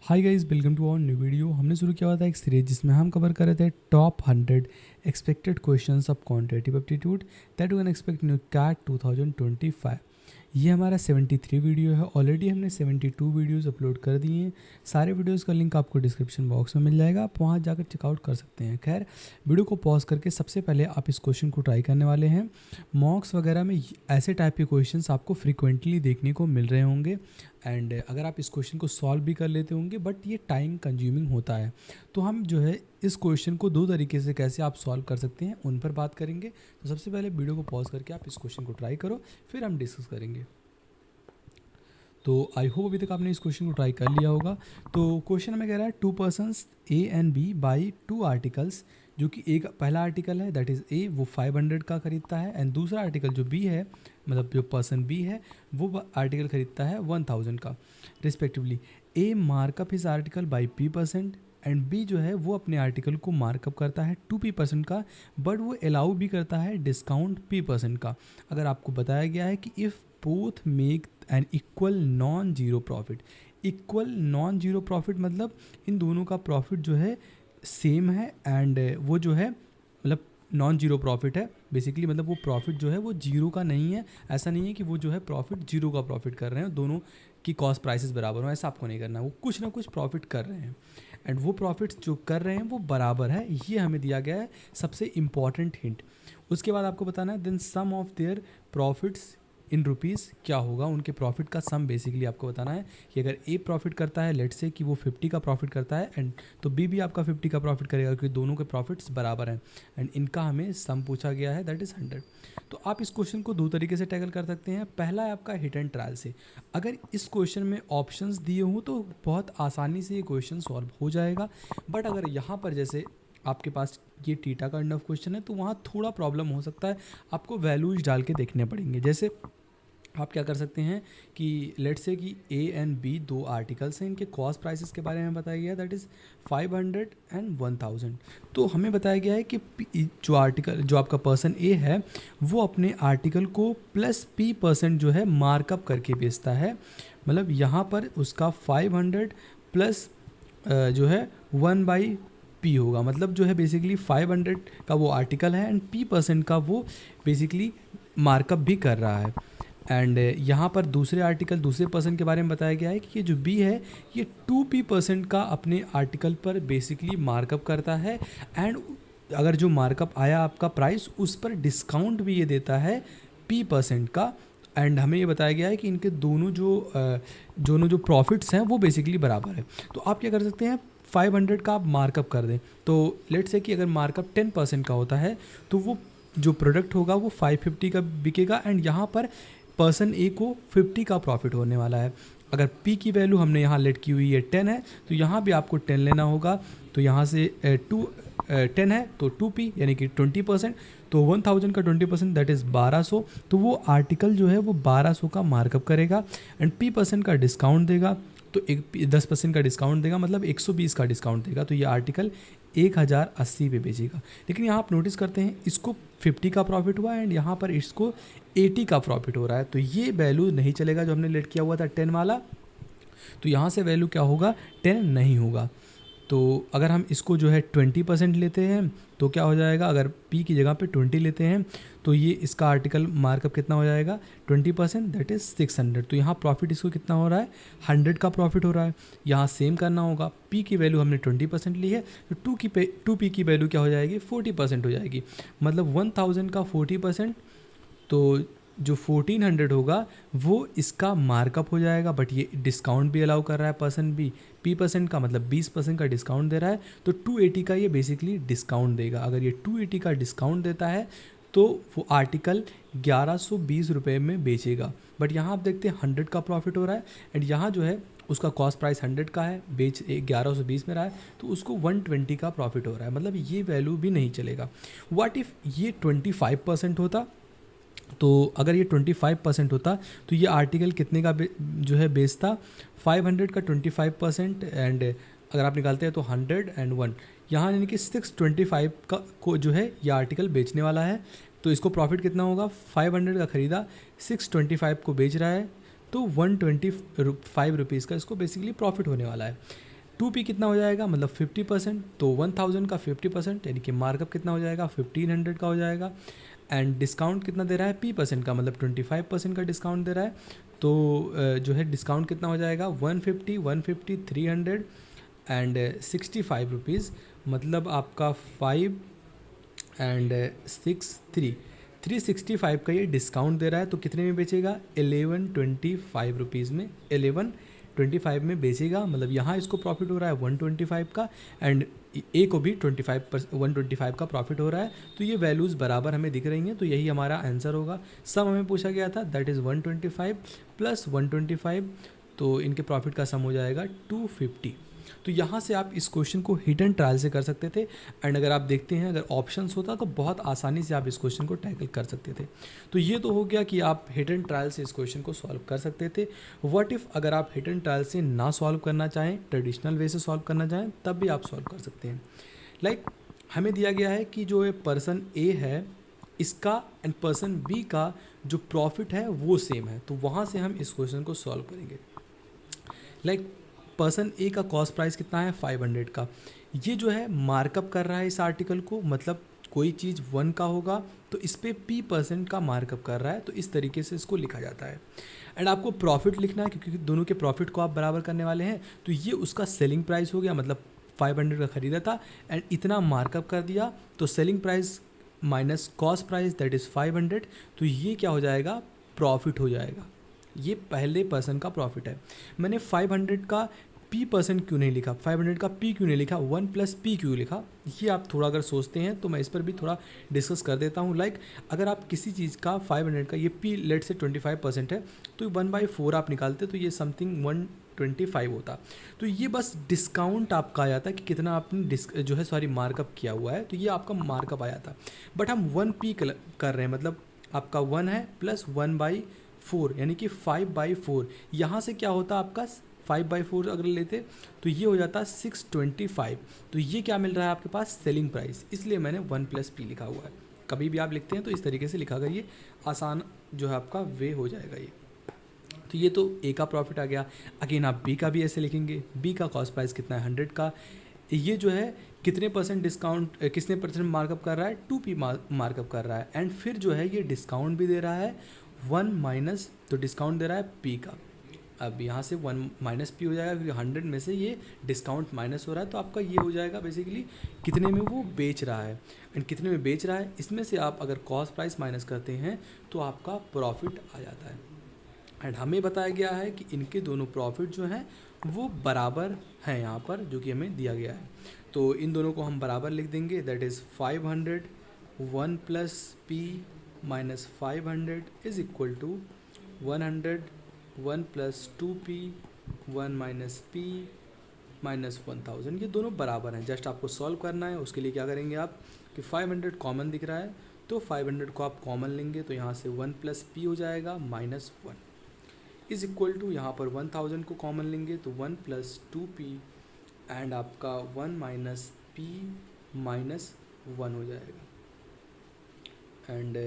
Hi guys, welcome to our new video. हमने शुरू किया हुआ था एक सीरीज जिसमें हम कवर कर रहे थे top 100 expected questions of quantitative aptitude that you can expect new CAT 2025। ये हमारा 73 वीडियो है। ऑलरेडी हमने 72 वीडियोस अपलोड कर दिए हैं। सारे वीडियोस का लिंक आपको डिस्क्रिप्शन बॉक्स में मिल जाएगा, आप वहाँ जाकर चेकआउट कर सकते हैं। खैर, वीडियो को पॉज करके सबसे पहले आप इस क्वेश्चन को ट्राई करने वाले हैं। मॉक्स वगैरह में ऐसे टाइप के क्वेश्चंस आपको फ्रीक्वेंटली देखने को मिल रहे होंगे एंड अगर आप इस क्वेश्चन को सॉल्व भी कर लेते होंगे, बट ये टाइम कंज्यूमिंग होता है। तो हम जो है इस क्वेश्चन को दो तरीके से कैसे आप सॉल्व कर सकते हैं उन पर बात करेंगे। तो सबसे पहले वीडियो को पॉज करके आप इस क्वेश्चन को ट्राई करो, फिर हम डिस्कस करेंगे। तो आई होप अभी तक आपने इस क्वेश्चन को ट्राई कर लिया होगा। तो क्वेश्चन में कह रहा है 2 persons A and B buy 2 articles, जो कि एक पहला आर्टिकल है दैट इज़ ए, वो 500 का खरीदता है एंड दूसरा आर्टिकल जो बी है, मतलब जो पर्सन बी है, वो आर्टिकल खरीदता है 1000 का रिस्पेक्टिवली। ए मार्कअप इस article by p% and B जो है वो अपने आर्टिकल को मार्कअप करता है 2p% का, बट वो अलाउ भी करता है डिस्काउंट p% का। अगर आपको बताया गया है कि if both make an equal non zero profit, equal non zero profit मतलब इन दोनों का प्रॉफिट जो है सेम है एंड वो जो है मतलब नॉन जीरो प्रॉफिट है बेसिकली, मतलब वो प्रॉफिट जो है वो जीरो का नहीं है। ऐसा नहीं है कि वो जो है प्रॉफिट जीरो का प्रॉफिट कर रहे हैं, दोनों की कॉस्ट प्राइसेस बराबर हो, ऐसा आपको नहीं करना है। वो कुछ ना कुछ प्रॉफिट कर रहे हैं एंड वो प्रॉफिट जो कर रहे हैं वो बराबर है, ये हमें दिया गया है सबसे इम्पॉर्टेंट हिंट। उसके बाद आपको बताना है then sum of their profits in rupees क्या होगा, उनके प्रॉफिट का सम बेसिकली आपको बताना है कि अगर ए प्रॉफिट करता है, लेट से कि वो 50 का प्रॉफिट करता है एंड तो बी भी आपका 50 का प्रॉफिट करेगा, क्योंकि दोनों के प्रॉफिट्स बराबर हैं एंड इनका हमें सम पूछा गया है दैट इज़ 100। तो आप इस क्वेश्चन को दो तरीके से टैकल कर सकते हैं। पहला है आपका हिट एंड ट्रायल से। अगर इस क्वेश्चन में ऑप्शंस दिए हों तो बहुत आसानी से ये क्वेश्चन सॉल्व हो जाएगा, बट अगर यहाँ पर जैसे आपके पास ये टीटा का काइंड ऑफ क्वेश्चन है तो वहाँ थोड़ा प्रॉब्लम हो सकता है, आपको वैल्यूज डाल के देखने पड़ेंगे। जैसे आप क्या कर सकते हैं कि लेट्स से कि ए एंड बी दो आर्टिकल्स हैं, इनके कॉस्ट प्राइसेस के बारे में बताया गया है दैट इज़ 500 एंड 1000। तो हमें बताया गया है कि जो आर्टिकल जो आपका पर्सन ए है वो अपने आर्टिकल को प्लस p% जो है मार्कअप करके बेचता है। मतलब यहाँ पर उसका 500 प्लस जो है 1/p होगा, मतलब जो है बेसिकली 500 का वो आर्टिकल है एंड p% का वो बेसिकली मार्कअप भी कर रहा है। एंड यहाँ पर दूसरे आर्टिकल दूसरे पर्सन के बारे में बताया गया है कि ये जो बी है ये 2p% का अपने आर्टिकल पर बेसिकली मार्कअप करता है एंड अगर जो मार्कअप आया आपका प्राइस उस पर डिस्काउंट भी ये देता है p% का। एंड हमें ये बताया गया है कि इनके दोनों जो प्रॉफिट्स हैं वो बेसिकली बराबर है। तो आप क्या कर सकते हैं, 500 का आप मार्कअप कर दें। तो लेट से कि अगर मार्कअप 10% का होता है तो वो जो प्रोडक्ट होगा वो 550 का बिकेगा एंड यहाँ पर पर्सन ए को 50 का प्रॉफिट होने वाला है। अगर पी की वैल्यू हमने यहाँ लेट की हुई है 10 है तो यहाँ भी आपको 10 लेना होगा। तो यहाँ से 10 है तो 2p यानी कि 20%, तो 1000 का 20% दैट इज़ 1200। तो वो आर्टिकल जो है वो 1200 का मार्कअप करेगा एंड p% का डिस्काउंट देगा, तो 10% का डिस्काउंट देगा, मतलब 120 का डिस्काउंट देगा। तो ये आर्टिकल 1080 पे बेचेगा। लेकिन यहाँ आप नोटिस करते हैं इसको 50 का प्रॉफिट हुआ एंड यहाँ पर इसको 80 का प्रॉफिट हो रहा है, तो ये वैल्यू नहीं चलेगा जो हमने लेट किया हुआ था 10 वाला। तो यहाँ से वैल्यू क्या होगा, 10 नहीं होगा। तो अगर हम इसको जो है 20% लेते हैं तो क्या हो जाएगा, अगर p की जगह पे 20 लेते हैं तो ये इसका आर्टिकल मार्कअप कितना हो जाएगा 20% दैट इज़ 600। तो यहाँ प्रॉफिट इसको कितना हो रहा है, 100 का प्रॉफिट हो रहा है। यहाँ सेम करना होगा, p की वैल्यू हमने 20% ली है तो 2p की वैल्यू क्या हो जाएगी 40% हो जाएगी, मतलब 1000 का 40%, तो जो 1400 होगा वो इसका मार्कअप हो जाएगा। बट ये डिस्काउंट भी अलाउ कर रहा है पर्सन बी, p% का मतलब 20% का डिस्काउंट दे रहा है, तो 280 का ये बेसिकली डिस्काउंट देगा। अगर ये 280 का डिस्काउंट देता है तो वो आर्टिकल 1120 रुपये में बेचेगा। बट यहाँ आप देखते हैं 100 का प्रॉफिट हो रहा है एंड यहाँ जो है उसका कॉस्ट प्राइस 100 का है, बेच 1120 में रहा है, तो उसको 120 का प्रॉफिट हो रहा है, मतलब ये वैल्यू भी नहीं चलेगा। व्हाट इफ़ ये 25% होता, तो अगर ये 25% होता तो ये आर्टिकल कितने का जो है बेचता, 500 का 25% एंड अगर आप निकालते हैं तो 100 एंड 1, यहाँ यानी कि 625 का को जो है ये आर्टिकल बेचने वाला है। तो इसको प्रॉफिट कितना होगा, 500 का ख़रीदा, 625 को बेच रहा है, तो 125 रुपीज़ का इसको बेसिकली प्रॉफिट होने वाला है। 2p कितना हो जाएगा, मतलब 50%, तो 1000 का 50% यानी कि मार्कअप कितना हो जाएगा, 1500 का हो जाएगा। एंड डिस्काउंट कितना दे रहा है, p% का, मतलब 25% का डिस्काउंट दे रहा है। तो जो है डिस्काउंट कितना हो जाएगा, 150, 150, 300 एंड 65 रुपीज़, मतलब आपका 5 एंड 6 365 का ये डिस्काउंट दे रहा है। तो कितने में बेचेगा, 1125 रुपीज़ में, 1125 में बेचेगा। मतलब यहाँ इसको प्रॉफिट हो रहा है 125 का, एंड ए को भी 125 का प्रॉफिट हो रहा है। तो ये वैल्यूज़ बराबर हमें दिख रही हैं, तो यही हमारा आंसर होगा। सम हमें पूछा गया था, दैट इज़ 125 प्लस 125, तो इनके प्रॉफिट का सम हो जाएगा 250। तो यहाँ से आप इस क्वेश्चन को हिट एंड ट्रायल से कर सकते थे। एंड अगर आप देखते हैं, अगर ऑप्शंस होता तो बहुत आसानी से आप इस क्वेश्चन को टैकल कर सकते थे। तो ये तो हो गया कि आप हिट एंड ट्रायल से इस क्वेश्चन को सॉल्व कर सकते थे। व्हाट इफ़ अगर आप हिट एंड ट्रायल से ना सॉल्व करना चाहें, ट्रेडिशनल वे से सॉल्व करना चाहें, तब भी आप सॉल्व कर सकते हैं। लाइक हमें दिया गया है कि जो ये पर्सन ए है, इसका एंड पर्सन बी का जो प्रॉफिट है वो सेम है, तो वहाँ से हम इस क्वेश्चन को सॉल्व करेंगे। लाइक पर्सन ए का कॉस्ट प्राइस कितना है, 500 का। ये जो है मार्कअप कर रहा है इस आर्टिकल को, मतलब कोई चीज़ 1 का होगा तो इस पर p% का मार्कअप कर रहा है, तो इस तरीके से इसको लिखा जाता है। एंड आपको प्रॉफिट लिखना है, क्योंकि दोनों के प्रॉफिट को आप बराबर करने वाले हैं। तो ये उसका सेलिंग प्राइस हो गया, मतलब 500 का ख़रीदा था एंड इतना मार्कअप कर दिया, तो selling price minus cost price that is 500, तो ये क्या हो जाएगा, प्रॉफिट हो जाएगा। ये पहले पर्सन का प्रॉफिट है। मैंने 500 का p% क्यों नहीं लिखा, 500 का p क्यों नहीं लिखा, 1 प्लस p क्यों लिखा, ये आप थोड़ा अगर सोचते हैं तो मैं इस पर भी थोड़ा डिस्कस कर देता हूँ। लाइक अगर आप किसी चीज़ का 500 का ये p लेट से 25% है, तो 1/4 आप निकालते तो ये समथिंग 125 होता। तो ये बस डिस्काउंट आपका आया था कि कितना आपने जो है सॉरी मार्कअप किया हुआ है, तो ये आपका मार्कअप आया था। बट हम 1p कर रहे हैं, मतलब आपका 1 है प्लस 1/4 यानी कि 5/4। यहाँ से क्या होता आपका 5/4 अगर लेते तो ये हो जाता 625। तो ये क्या मिल रहा है आपके पास, सेलिंग प्राइस, इसलिए मैंने 1 प्लस p लिखा हुआ है। कभी भी आप लिखते हैं तो इस तरीके से लिखा करिए, आसान जो है आपका वे हो जाएगा ये। तो ये तो ए का प्रॉफिट आ गया। अगेन आप बी का भी ऐसे लिखेंगे, बी का कॉस्ट प्राइस कितना है 100 का। ये जो है कितने % डिस्काउंट, कितने % मार्कअप कर रहा है, 2p मार्कअप कर रहा है। एंड फिर जो है ये डिस्काउंट भी दे रहा है 1 माइनस, तो डिस्काउंट दे रहा है p का। अब यहाँ से 1 माइनस p हो जाएगा, क्योंकि 100 में से ये डिस्काउंट माइनस हो रहा है, तो आपका ये हो जाएगा बेसिकली कितने में वो बेच रहा है। एंड कितने में बेच रहा है, इसमें से आप अगर कॉस्ट प्राइस माइनस करते हैं तो आपका प्रॉफिट आ जाता है। एंड हमें बताया गया है कि इनके दोनों प्रॉफिट जो हैं वो बराबर हैं यहाँ पर, जो कि हमें दिया गया है। तो इन दोनों को हम बराबर लिख देंगे, that is 500 1 plus p minus 500 is equal to 100 1 plus 2p 1 minus p minus 1000। ये दोनों बराबर हैं, जस्ट आपको सॉल्व करना है। उसके लिए क्या करेंगे आप कि 500 कॉमन दिख रहा है, तो 500 को आप कॉमन लेंगे, तो यहाँ से 1 प्लस p हो जाएगा माइनस 1 इज़ इक्वल टू, यहाँ पर 1000 को कॉमन लेंगे तो 1 प्लस 2p एंड आपका 1 माइनस p माइनस 1 हो जाएगा। एंड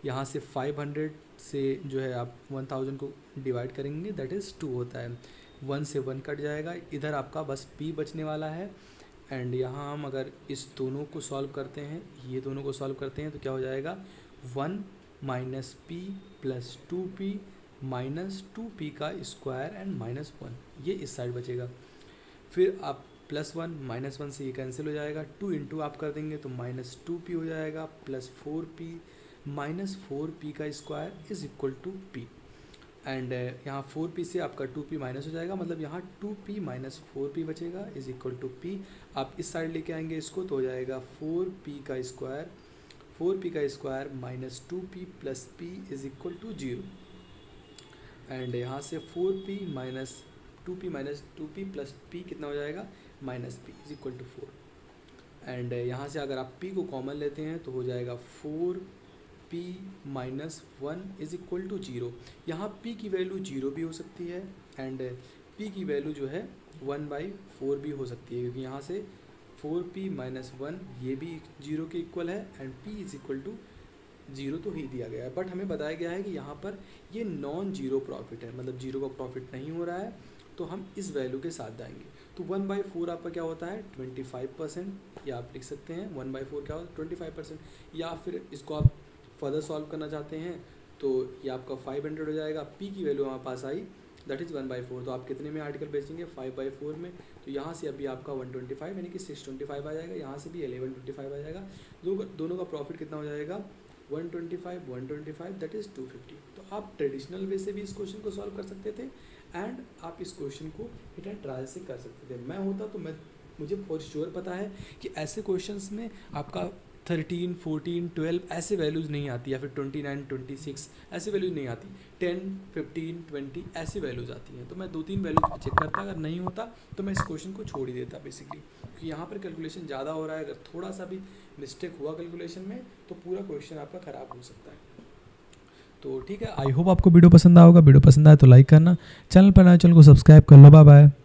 यहाँ से 500 से जो है आप 1000 को डिवाइड करेंगे, दैट इज़ 2 होता है, 1 से 1 कट जाएगा, इधर आपका बस p बचने वाला है। एंड यहाँ हम अगर इस दोनों को सॉल्व करते हैं, ये दोनों को सॉल्व करते हैं, तो क्या हो जाएगा 1 minus p plus 2p minus 2p का स्क्वायर एंड माइनस 1, ये इस साइड बचेगा। फिर आप प्लस 1 माइनस 1 से ये कैंसिल हो जाएगा, 2 इंटू आप कर देंगे तो माइनस 2p हो जाएगा, प्लस 4p माइनस 4p का square is equal to p। And यहाँ 4p से आपका 2p माइनस हो जाएगा, मतलब यहाँ 2p माइनस 4p बचेगा इज इक्वल टू p। आप इस साइड लेके आएंगे इसको, तो हो जाएगा 4p का square minus 2p plus p is equal to 0। And यहाँ से 4p minus 2p plus p कितना हो जाएगा, minus p is equal to 4। And यहाँ से अगर आप p को कॉमन लेते हैं तो हो जाएगा 4p minus 1 is equal to 0। यहाँ p की वैल्यू 0 भी हो सकती है एंड p की वैल्यू जो है 1/4 भी हो सकती है, क्योंकि यहाँ से 4p माइनस 1 ये भी 0 के इक्वल है and p is equal to 0 तो ही दिया गया है। बट हमें बताया गया है कि यहाँ पर ये नॉन जीरो प्रॉफिट है, मतलब जीरो का प्रॉफिट नहीं हो रहा है, तो हम इस वैल्यू के साथ जाएंगे। तो 1/4 आपका क्या होता है 25%, या आप लिख सकते हैं 1/4 क्या होता है 25%, या फिर इसको आप फर्दर सॉल्व करना चाहते हैं तो ये आपका 500 हो जाएगा। पी की वैल्यू हमारे पास आई दैट इज़ 1/4, तो आप कितने में आर्टिकल बेचेंगे 5/4 में, तो यहाँ से अभी आपका 125 यानी कि 625 आ जाएगा, यहाँ से भी 1125 आ जाएगा, दोनों का प्रॉफिट कितना हो जाएगा 125 दैट इज़ 250। तो आप ट्रेडिशनल वे से भी इस क्वेश्चन को सॉल्व कर सकते थे एंड आप इस क्वेश्चन को हिट एंड ट्रायल से कर सकते थे। मैं होता तो मुझे फॉर श्योर पता है कि ऐसे क्वेश्चंस में आपका 13, 14, 12 ऐसे वैल्यूज़ नहीं आती, या फिर 29, 26 ऐसे वैल्यूज़ नहीं आती, 10, 15, 20 ऐसी वैल्यूज़ आती हैं। तो मैं 2-3 वैल्यूज चेक करता, अगर नहीं होता तो मैं इस क्वेश्चन को छोड़ ही देता बेसिकली, क्योंकि यहाँ पर कैलकुलेशन ज़्यादा हो रहा है। अगर थोड़ा सा भी मिस्टेक हुआ कैलकुलेशन में तो पूरा क्वेश्चन आपका ख़राब हो सकता है। तो ठीक है, आई होप आपको वीडियो पसंद आया होगा। वीडियो पसंद आए तो लाइक करना, चैनल पर नए चैनल को सब्सक्राइब कर लो। Bye bye.